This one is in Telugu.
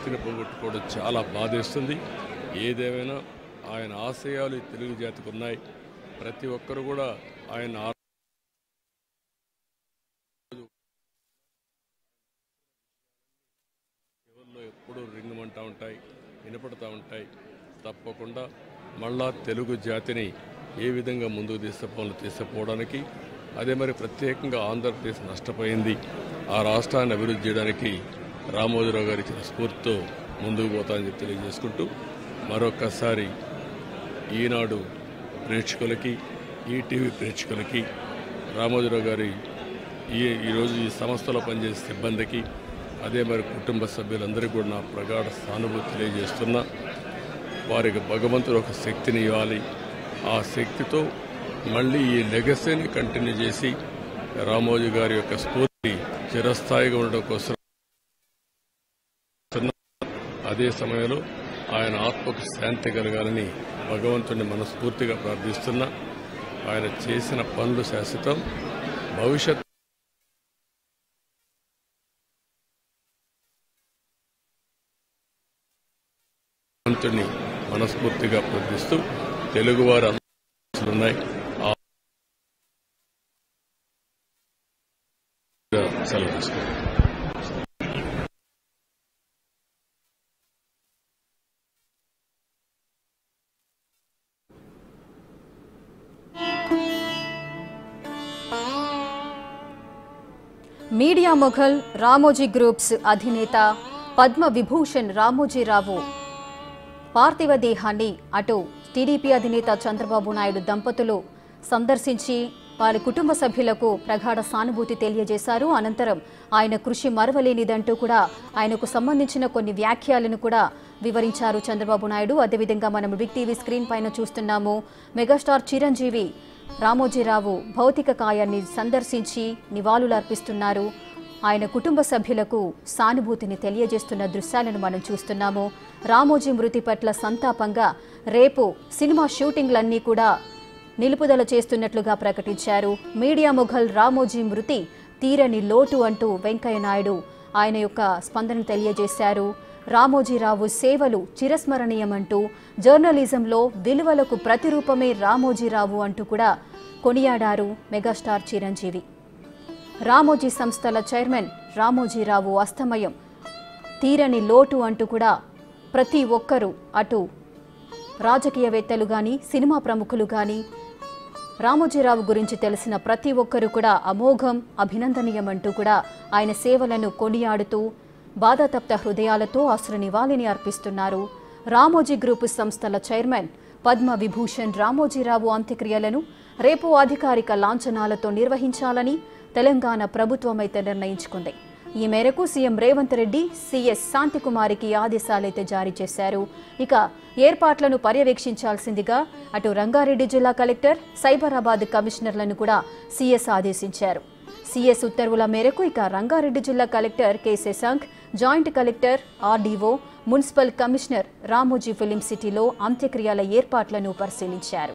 శక్తిని పోగొట్టుకోవడం చాలా బాధేస్తుంది. ఏదేమైనా ఆయన ఆశయాలు తెలుగు జాతికి ఉన్నాయి. ప్రతి ఒక్కరు కూడా ఆయన ఎవరిలో ఎప్పుడూ రింగమంటూ ఉంటాయి, వినపడుతూ ఉంటాయి. తప్పకుండా మళ్ళా తెలుగు జాతిని ఏ విధంగా ముందుకు తీసుకుపోవడానికి అదే మరి ప్రత్యేకంగా ఆంధ్రప్రదేశ్ నష్టపోయింది. ఆ రాష్ట్రాన్ని అభివృద్ధి చేయడానికి రామోజీరావు గారి ఇచ్చిన స్ఫూర్తితో ముందుకు పోతానని తెలియజేసుకుంటూ మరొకసారి ఈనాడు ప్రేక్షకులకి, ఈటీవీ ప్రేక్షకులకి, రామోజీరావు గారి ఈరోజు ఈ సంస్థలో పనిచేసే సిబ్బందికి అదే మరి కుటుంబ సభ్యులందరికీ కూడా నా ప్రగాఢ సానుభూతి తెలియజేస్తున్నా. వారికి భగవంతుడు ఒక శక్తిని ఇవ్వాలి. ఆ శక్తితో మళ్ళీ ఈ లెగసీని కంటిన్యూ చేసి రామోజీ గారి యొక్క స్ఫూర్తి చిరస్థాయిగా ఉండడం కోసం అదే సమయంలో ఆయన ఆత్మకు శాంతి కలగాలని భగవంతుడిని మనస్ఫూర్తిగా ప్రార్థిస్తున్నా. ఆయన చేసిన పనులు శాశ్వతం, భవిష్యత్ భగవంతుడిని మనస్ఫూర్తిగా ప్రార్థిస్తూ తెలుగువారు ఉన్నాయి. సెలవు తీసుకుంటాం. మీడియా మొఘల్ రామోజీ గ్రూప్స్ అధినేత పద్మ విభూషణ్ రామోజీరావు పార్థివ దేహాన్ని అటు టీడీపీ అధినేత చంద్రబాబు నాయుడు దంపతులు సందర్శించి వారి కుటుంబ సభ్యులకు ప్రగాఢ సానుభూతి తెలియజేశారు. అనంతరం ఆయన కృషి మరవలేనిదంటూ కూడా ఆయనకు సంబంధించిన కొన్ని వ్యాఖ్యలను కూడా వివరించారు చంద్రబాబు నాయుడు. అదేవిధంగా మనం బిగ్ టీవీ స్క్రీన్ పైన చూస్తున్నాము. మెగాస్టార్ చిరంజీవి రామోజీరావు భౌతిక కాయాన్ని సందర్శించి నివాళులర్పిస్తున్నారు. ఆయన కుటుంబ సభ్యులకు సానుభూతిని తెలియజేస్తున్న దృశ్యాలను మనం చూస్తున్నాము. రామోజీ మృతి పట్ల సంతాపంగా రేపు సినిమా షూటింగ్లన్నీ కూడా నిలుపుదల చేస్తున్నట్లుగా ప్రకటించారు. మీడియా మొఘల్ రామోజీ మృతి తీరని లోటు అంటూ వెంకయ్య నాయుడు ఆయన యొక్క స్పందన తెలియజేశారు. రామోజీరావు సేవలు చిరస్మరణీయమంటూ జర్నలిజంలో విలువలకు ప్రతిరూపమే రామోజీరావు అంటూ కూడా కొనియాడారు మెగాస్టార్ చిరంజీవి. రామోజీ సంస్థల చైర్మన్ రామోజీరావు అస్తమయం తీరని లోటు అంటూ కూడా ప్రతి ఒక్కరూ అటు రాజకీయవేత్తలు కానీ సినిమా ప్రముఖులు కానీ రామోజీరావు గురించి తెలిసిన ప్రతి ఒక్కరూ కూడా అమోఘం, అభినందనీయమంటూ కూడా ఆయన సేవలను కొనియాడుతూ బాధాతప్త హృదయాలతో అశ్రు నివాళిని అర్పిస్తున్నారు. రామోజీ గ్రూప్ సంస్థల చైర్మన్ పద్మ విభూషణ్ రామోజీరావు అంత్యక్రియలను రేపు అధికారిక లాంఛనాలతో నిర్వహించాలని తెలంగాణ ప్రభుత్వం అయితే నిర్ణయించుకుంది. ఈ మేరకు సీఎం రేవంత్ రెడ్డి సీఎస్ శాంతికుమారికి ఆదేశాలైతే జారీ చేశారు. ఇక ఏర్పాట్లను పర్యవేక్షించాల్సిందిగా అటు రంగారెడ్డి జిల్లా కలెక్టర్, సైబరాబాద్ కమిషనర్లను కూడా సీఎస్ ఆదేశించారు. సీఎస్ ఉత్తర్వుల మేరకు ఇక రంగారెడ్డి జిల్లా collector K Shashank, joint collector, RDO, municipal commissioner Ramoji film సిటీలో అంత్యక్రియల ఏర్పాట్లను పరిశీలించారు.